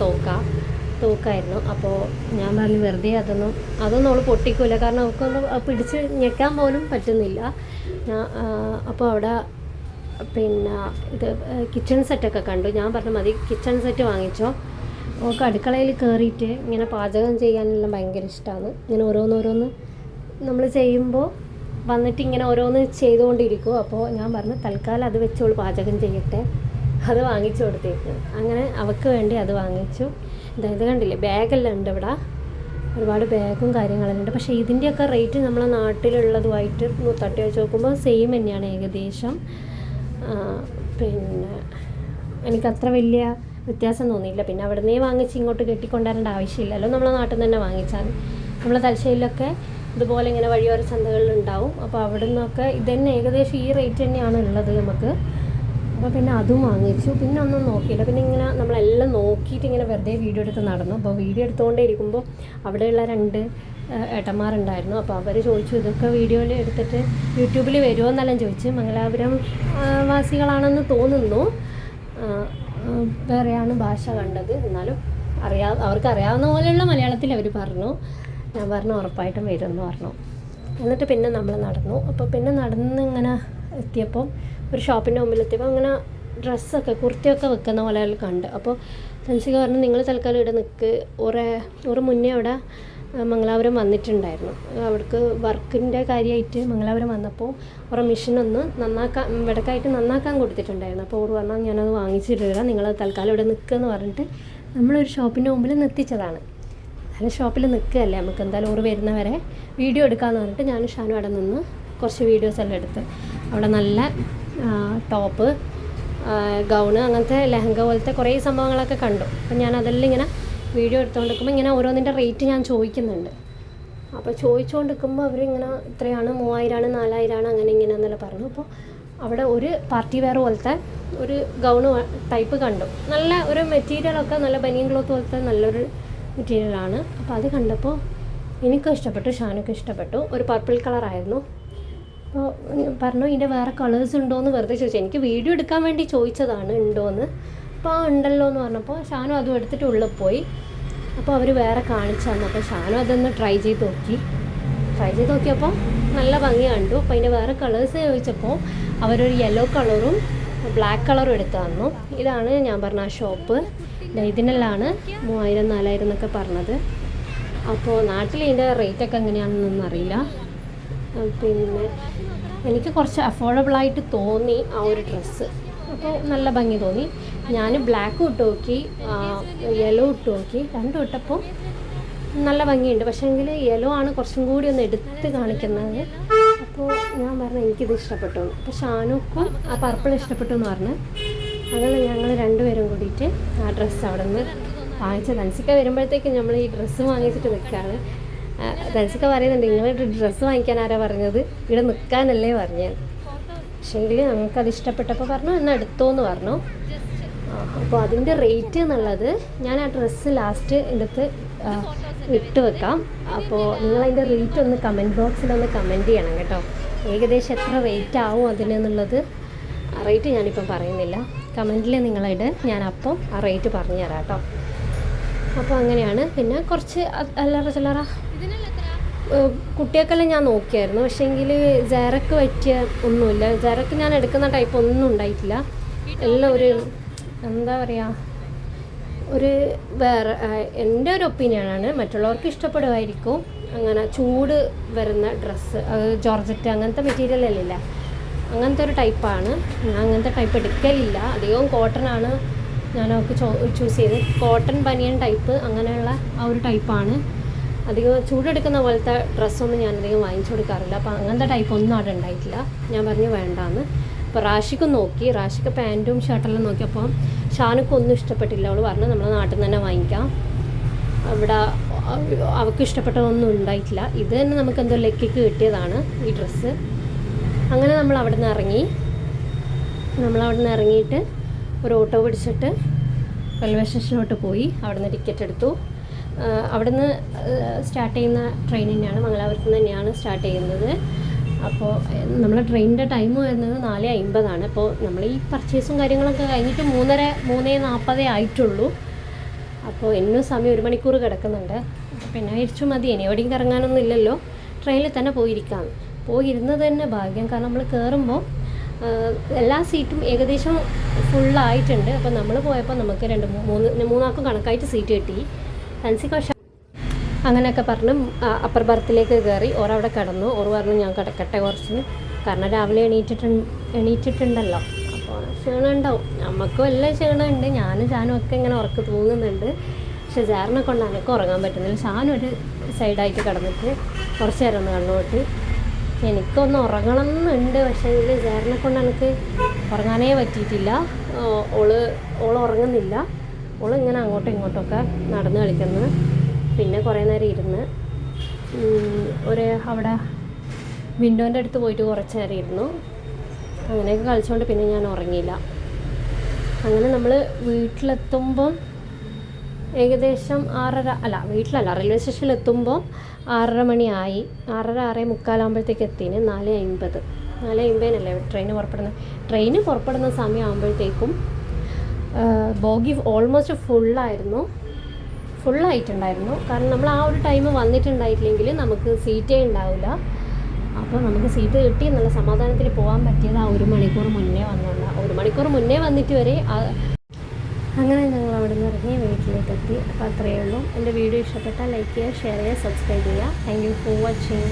തോക്കായിരുന്നു. അപ്പോൾ ഞാൻ പറഞ്ഞു വെറുതെ അതൊന്നും അവൾ പൊട്ടിക്കില്ല, കാരണം അവൾക്കൊന്നും പിടിച്ച് ഞെക്കാൻ പോലും പറ്റുന്നില്ല. അപ്പോൾ അവിടെ പിന്നെ ഇത് കിച്ചൺ സെറ്റൊക്കെ കണ്ടു. ഞാൻ പറഞ്ഞു മതി കിച്ചൺ സെറ്റ് വാങ്ങിച്ചോ, അവൾക്ക് അടുക്കളയിൽ കയറിയിട്ട് ഇങ്ങനെ പാചകം ചെയ്യാനെല്ലാം ഭയങ്കര ഇഷ്ടമാണ്. ഇങ്ങനെ ഓരോന്നോരോന്ന് നമ്മൾ ചെയ്യുമ്പോൾ വന്നിട്ട് ഇങ്ങനെ ഓരോന്ന് ചെയ്തുകൊണ്ടിരിക്കും. അപ്പോൾ ഞാൻ പറഞ്ഞു തൽക്കാലം അത് വെച്ചോളൂ, പാചകം ചെയ്യട്ടെ, അത് വാങ്ങിച്ചു കൊടുത്തേക്ക്. അങ്ങനെ അവൾക്ക് വേണ്ടി അത് വാങ്ങിച്ചു. ഇത് കണ്ടില്ലേ, ബാഗെല്ലാം ഉണ്ട് ഇവിടെ, ഒരുപാട് ബാഗും കാര്യങ്ങളെല്ലാം ഉണ്ട്. പക്ഷേ ഇതിൻ്റെയൊക്കെ റേറ്റ് നമ്മളെ നാട്ടിലുള്ളതുമായിട്ട് തട്ടി വെച്ച് നോക്കുമ്പോൾ സെയിം തന്നെയാണ് ഏകദേശം. പിന്നെ എനിക്കത്ര വലിയ വ്യത്യാസം തോന്നിയില്ല. പിന്നെ അവിടെ നിന്നേ വാങ്ങിച്ച് ഇങ്ങോട്ട് കെട്ടിക്കൊണ്ടുവരേണ്ട ആവശ്യമില്ലല്ലോ, നമ്മളെ നാട്ടിൽ നിന്ന് തന്നെ വാങ്ങിച്ചാൽ. നമ്മളെ തലശ്ശേരിയിലൊക്കെ ഇതുപോലെ ഇങ്ങനെ വഴിയോര ചന്തകളിലുണ്ടാവും. അപ്പോൾ അവിടെ നിന്നൊക്കെ ഇതന്നെ ഏകദേശം ഈ റേറ്റ് തന്നെയാണ് ഉള്ളത് നമുക്ക്. അപ്പോൾ പിന്നെ അതും വാങ്ങിച്ചു. പിന്നെ ഒന്നും നോക്കിയില്ല. പിന്നെ ഇങ്ങനെ നമ്മളെല്ലാം നോക്കിയിട്ട് ഇങ്ങനെ വെറുതെ വീഡിയോ എടുത്ത് നടന്നു. അപ്പോൾ വീഡിയോ എടുത്തുകൊണ്ടേ ഇരിക്കുമ്പോൾ അവിടെയുള്ള 2 ഏട്ടന്മാരുണ്ടായിരുന്നു. അപ്പോൾ അവർ ചോദിച്ചു ഇതൊക്കെ വീഡിയോയിൽ എടുത്തിട്ട് യൂട്യൂബിൽ വരുമോ എന്നെല്ലാം ചോദിച്ചു. മംഗലാപുരം വാസികളാണെന്ന് തോന്നുന്നു. വേറെയാണ് ഭാഷ കണ്ടത്, എന്നാലും അവർക്ക് അറിയാവുന്ന പോലെയുള്ള മലയാളത്തിൽ അവർ പറഞ്ഞു. ഞാൻ പറഞ്ഞു ഉറപ്പായിട്ടും വരുമെന്ന് പറഞ്ഞു. എന്നിട്ട് പിന്നെ നമ്മൾ നടന്നു. അപ്പോൾ പിന്നെ നടന്ന് ഇങ്ങനെ എത്തിയപ്പോൾ ഒരു ഷോപ്പിൻ്റെ മുമ്പിലെത്തിയപ്പോൾ അങ്ങനെ ഡ്രസ്സൊക്കെ കുർത്തിയൊക്കെ വെക്കുന്ന പോലെ കണ്ട്. അപ്പോൾ തൻസിക പറഞ്ഞു നിങ്ങൾ തൽക്കാലം ഇവിടെ നിൽക്ക്. ഒരു മുന്നേ അവിടെ മംഗലാപുരം വന്നിട്ടുണ്ടായിരുന്നു. അവിടേക്ക് വർക്കിൻ്റെ കാര്യമായിട്ട് മംഗലാപുരം വന്നപ്പോൾ ഒരു മെഷീനൊന്ന് ഇവിടേക്കായിട്ട് നന്നാക്കാൻ കൊടുത്തിട്ടുണ്ടായിരുന്നു. അപ്പോൾ അവർ പറഞ്ഞാൽ ഞാനത് വാങ്ങിച്ചിട്ട് വരാം, നിങ്ങൾ തൽക്കാലം ഇവിടെ നിൽക്കുമെന്ന് പറഞ്ഞിട്ട് നമ്മളൊരു ഷോപ്പിൻ്റെ മുമ്പിൽ നിർത്തിച്ചതാണ്. അതിന് ഷോപ്പിൽ നിൽക്കുകയല്ലേ, നമുക്ക് എന്തായാലും ഓറ് വരുന്നവരെ വീഡിയോ എടുക്കാമെന്ന് പറഞ്ഞിട്ട് ഞാനും ഷാനും അവിടെ നിന്ന് കുറച്ച് വീഡിയോസ് എല്ലാം എടുത്ത്. അവിടെ നല്ല ടോപ്പ്, ഗൗണ്, അങ്ങനത്തെ ലെഹങ്ക പോലത്തെ കുറേ സംഭവങ്ങളൊക്കെ കണ്ടു. അപ്പം ഞാൻ അതെല്ലാം ഇങ്ങനെ വീഡിയോ എടുത്തുകൊണ്ടിരിക്കുമ്പോൾ ഇങ്ങനെ ഓരോന്നിൻ്റെ റേറ്റ് ഞാൻ ചോദിക്കുന്നുണ്ട്. അപ്പോൾ ചോദിച്ചുകൊണ്ടിരിക്കുമ്പോൾ അവരിങ്ങനെ ഇത്രയാണ്, 3000 4000 അങ്ങനെ ഇങ്ങനെയെന്നെല്ലാം പറഞ്ഞു. അപ്പോൾ അവിടെ ഒരു പാർട്ടി വെയർ പോലത്തെ ഒരു ഗൗണ് ടൈപ്പ് കണ്ടു. നല്ല ഒരു മെറ്റീരിയലൊക്കെ നല്ല ബനിയൻ ക്ലോത്ത് പോലത്തെ നല്ലൊരു മെറ്റീരിയലാണ്. അപ്പോൾ അത് കണ്ടപ്പോൾ എനിക്കും ഇഷ്ടപ്പെട്ടു, ഷാനൊക്കെ ഇഷ്ടപ്പെട്ടു. ഒരു പർപ്പിൾ കളറായിരുന്നു. അപ്പോൾ പറഞ്ഞു ഇതിൻ്റെ വേറെ കളേഴ്സ് ഉണ്ടോയെന്ന് വെറുതെ ചോദിച്ചു. എനിക്ക് വീഡിയോ എടുക്കാൻ വേണ്ടി ചോദിച്ചതാണ് ഉണ്ടോയെന്ന്. അപ്പോൾ ഉണ്ടല്ലോ എന്ന് പറഞ്ഞപ്പോൾ ഷാനും അതും എടുത്തിട്ട് ഉള്ളിൽ പോയി. അപ്പോൾ അവർ വേറെ കാണിച്ചു തന്നു. അപ്പോൾ ഷാനും അതൊന്ന് ട്രൈ ചെയ്ത് നോക്കിയപ്പോൾ നല്ല ഭംഗി കണ്ടു. അപ്പോൾ അതിൻ്റെ വേറെ കളേഴ്സ് ചോദിച്ചപ്പോൾ അവരൊരു യെല്ലോ കളറും ബ്ലാക്ക് കളറും എടുത്തു തന്നു. ഇതാണ് ഞാൻ പറഞ്ഞ ആ ഷോപ്പ്. ഇതിനെല്ലാണ് 3000 4000 എന്നൊക്കെ പറഞ്ഞത്. അപ്പോൾ നാട്ടിൽ ഇതിൻ്റെ റേറ്റൊക്കെ എങ്ങനെയാണെന്നൊന്നും അറിയില്ല. പിന്നെ എനിക്ക് കുറച്ച് അഫോർഡബിളായിട്ട് തോന്നി ആ ഒരു ഡ്രസ്സ്. അപ്പോൾ നല്ല ഭംഗി തോന്നി. ഞാൻ ബ്ലാക്ക് ഇട്ട് നോക്കി, യെല്ലോ ഇട്ട് നോക്കി, രണ്ടും ഇട്ടപ്പോൾ നല്ല ഭംഗിയുണ്ട്. പക്ഷേങ്കിൽ യെല്ലോ ആണ് കുറച്ചും കൂടി ഒന്ന് എടുത്ത് കാണിക്കുന്നത്. അപ്പോൾ ഞാൻ പറഞ്ഞു എനിക്കിത് ഇഷ്ടപ്പെട്ടു. അപ്പോൾ ഷാനുക്കും ആ പർപ്പിൾ ഇഷ്ടപ്പെട്ടു എന്ന് പറഞ്ഞ് അങ്ങനെ ഞങ്ങൾ 2 പേരും കൂടിയിട്ട് ആ ഡ്രസ്സ് അവിടെ നിന്ന് വാങ്ങിച്ച. തൻസിക്ക വരുമ്പോഴത്തേക്കും നമ്മൾ ഈ ഡ്രസ്സ് വാങ്ങിച്ചിട്ട് നിൽക്കുകയാണ്. തൻസിക്ക പറയുന്നുണ്ട് നിങ്ങൾ ഡ്രസ്സ് വാങ്ങിക്കാൻ ആരാ പറഞ്ഞത്, ഇവിടെ നിൽക്കാനല്ലേ പറഞ്ഞത്. പക്ഷേങ്കിൽ ഞങ്ങൾക്കത് ഇഷ്ടപ്പെട്ടപ്പോൾ പറഞ്ഞു എന്നാൽ എടുത്തോന്ന് പറഞ്ഞു. അപ്പോൾ അതിൻ്റെ റേറ്റ് എന്നുള്ളത് ഞാൻ ആ ഡ്രസ്സ് ലാസ്റ്റ് എടുത്ത് ഇട്ട് വെക്കാം. അപ്പോൾ നിങ്ങളതിൻ്റെ റേറ്റ് ഒന്ന് കമൻറ്റ് ബോക്സിലൊന്ന് കമൻറ്റ് ചെയ്യണം കേട്ടോ. ഏകദേശം എത്ര റേറ്റ് ആവും അതിനെന്നുള്ളത് ആ റേറ്റ് ഞാനിപ്പം പറയുന്നില്ല, കമൻറ്റിൽ നിങ്ങളിട്, ഞാനപ്പം ആ റേറ്റ് പറഞ്ഞു തരാം കേട്ടോ. അപ്പോൾ അങ്ങനെയാണ്. പിന്നെ കുറച്ച് അല്ലറ ചില്ലറ കുട്ടികൾക്കെല്ലാം ഞാൻ നോക്കിയായിരുന്നു. പക്ഷേങ്കിൽ ജെറക്ക് പറ്റിയ ഒന്നുമില്ല. ജെറക്ക് ഞാൻ എടുക്കുന്ന ടൈപ്പ് ഒന്നും ഉണ്ടായിട്ടില്ല. എല്ലാം ഒരു എന്താ പറയുക, ഒരു വേറെ എൻ്റെ ഒരു ഒപ്പീനിയനാണ്. മറ്റുള്ളവർക്ക് ഇഷ്ടപ്പെടുമായിരിക്കും. അങ്ങനെ ചൂട് വരുന്ന ഡ്രസ്സ്, ജോർജറ്റ് അങ്ങനത്തെ മെറ്റീരിയലല്ല, അങ്ങനത്തെ ഒരു ടൈപ്പാണ്. ഞാൻ അങ്ങനത്തെ ടൈപ്പ് എടുക്കലില്ല. അധികവും കോട്ടനാണ് ഞാനവർക്ക് ചൂസ് ചെയ്ത്. കോട്ടൺ ബനിയൻ ടൈപ്പ് അങ്ങനെയുള്ള ആ ഒരു ടൈപ്പാണ്. അധികം ചൂടെടുക്കുന്ന പോലത്തെ ഡ്രസ്സൊന്നും ഞാനധികം വാങ്ങിച്ചു കൊടുക്കാറില്ല. അപ്പോൾ അങ്ങനത്തെ ടൈപ്പൊന്നും അവിടെ ഉണ്ടായിട്ടില്ല. ഞാൻ പറഞ്ഞു വേണ്ടാന്ന്. അപ്പോൾ റാഷിക്കും നോക്കി, റാഷിക്ക് പാൻറ്റും ഷർട്ടെല്ലാം നോക്കിയപ്പോൾ ഷാനുക്കൊന്നും ഇഷ്ടപ്പെട്ടില്ല. അവൾ പറഞ്ഞു നമ്മുടെ നാട്ടിൽ നിന്ന് തന്നെ വാങ്ങിക്കാം, ഇവിടെ അവൾക്ക് ഇഷ്ടപ്പെട്ടതൊന്നും ഉണ്ടായിട്ടില്ല. ഇത് തന്നെ നമുക്ക് എന്തോ ലക്കിക്ക് കിട്ടിയതാണ് ഈ ഡ്രസ്സ്. അങ്ങനെ നമ്മൾ അവിടെ നിന്ന് ഇറങ്ങിയിട്ട് ഒരു ഓട്ടോ പിടിച്ചിട്ട് റെയിൽവേ സ്റ്റേഷനിലോട്ട് പോയി. അവിടെ നിന്ന് ടിക്കറ്റ് എടുത്തു. അവിടെ നിന്ന് സ്റ്റാർട്ട് ചെയ്യുന്ന ട്രെയിൻ തന്നെയാണ്, മംഗലാപുരത്ത് നിന്ന് തന്നെയാണ് സ്റ്റാർട്ട് ചെയ്യുന്നത്. അപ്പോൾ നമ്മൾ ട്രെയിനിൻ്റെ ടൈം വരുന്നത് 4:50. അപ്പോൾ നമ്മൾ ഈ പർച്ചേസും കാര്യങ്ങളൊക്കെ കഴിഞ്ഞിട്ട് 3:40 ആയിട്ടുള്ളൂ. അപ്പോൾ എന്നും സമയം 1 മണിക്കൂർ കിടക്കുന്നുണ്ട്. പിന്നെ വിരിച്ചു മതി, ഇനി എവിടെയും കറങ്ങാനൊന്നും ഇല്ലല്ലോ, ട്രെയിനിൽ തന്നെ പോയിരിക്കാം. പോയിരുന്നത് തന്നെ ഭാഗ്യം. കാരണം നമ്മൾ കയറുമ്പോൾ എല്ലാ സീറ്റും ഏകദേശം ഫുള്ളായിട്ടുണ്ട്. അപ്പോൾ നമ്മൾ പോയപ്പോൾ നമുക്ക് മൂന്നാൾക്കും കണക്കായിട്ട് സീറ്റ് കിട്ടി. ഫാൻസി കോശ അങ്ങനെയൊക്കെ പറഞ്ഞ് അപ്പർ ബർത്തിലേക്ക് കയറി. ഓരവിടെ കിടന്നു. ഓർ പറഞ്ഞു ഞാൻ കിടക്കട്ടെ കുറച്ച്, കാരണം രാവിലെ എണീറ്റിട്ടുണ്ടല്ലോ, അപ്പോൾ ക്ഷീണം ഉണ്ടാവും. നമുക്കും എല്ലാം ക്ഷീണമുണ്ട്. ഞാനും ഒക്കെ ഇങ്ങനെ ഉറക്കം തൂങ്ങുന്നുണ്ട്. പക്ഷെ ജാറിനെ കൊണ്ട് എനിക്ക് ഉറങ്ങാൻ പറ്റുന്നില്ല. ഷാനും ഒരു സൈഡായിട്ട് കിടന്നിട്ട് കുറച്ച് നേരം ഒന്ന് കണ്ണുപോട്ട് എനിക്കൊന്ന് ഉറങ്ങണം എന്നുണ്ട്. പക്ഷേ ഇതിൽ ജാറിനെ കൊണ്ട് എനിക്ക് ഉറങ്ങാനേ പറ്റിയിട്ടില്ല. ഓൾ ഉറങ്ങുന്നില്ല. ഇങ്ങനെ അങ്ങോട്ടും ഇങ്ങോട്ടൊക്കെ നടന്ന് കളിക്കുന്നു. പിന്നെ കുറേ നേരം ഇരുന്ന് അവിടെ വിൻഡോൻ്റെ അടുത്ത് പോയിട്ട് കുറച്ച് നേരം ഇരുന്നു. അങ്ങനെയൊക്കെ കളിച്ചുകൊണ്ട് പിന്നെ ഞാൻ ഉറങ്ങിയില്ല. അങ്ങനെ നമ്മൾ വീട്ടിലെത്തുമ്പം ഏകദേശം 6:30 വീട്ടിലല്ല, റെയിൽവേ സ്റ്റേഷനിൽ എത്തുമ്പോൾ 6:30 മണിയായി. 6:45 എത്തിന്. 4:50 ട്രെയിന് പുറപ്പെടുന്ന സമയമാകുമ്പോഴത്തേക്കും ബോഗി ഓൾമോസ്റ്റ് ഫുള്ളായിട്ടുണ്ടായിരുന്നു. കാരണം നമ്മൾ ആ ഒരു ടൈം വന്നിട്ടുണ്ടായിട്ടില്ലെങ്കിൽ നമുക്ക് സീറ്റേ ഉണ്ടാവില്ല. അപ്പോൾ നമുക്ക് സീറ്റ് കിട്ടി എന്നുള്ള സമാധാനത്തിൽ പോകാൻ പറ്റിയത് ആ 1 മണിക്കൂർ മുന്നേ വന്നുകൊണ്ടാണ്. 1 മണിക്കൂർ മുന്നേ വന്നിട്ട് വരെ അങ്ങനെ ഞങ്ങൾ അവിടെ നിന്ന് ഇറങ്ങി വീട്ടിലേക്ക് എത്തി. അപ്പോൾ അത്രയേ ഉള്ളൂ. എൻ്റെ വീഡിയോ ഇഷ്ടപ്പെട്ടാൽ ലൈക്ക് ചെയ്യുക, ഷെയർ ചെയ്യുക, സബ്സ്ക്രൈബ് ചെയ്യുക. Thank you for watching.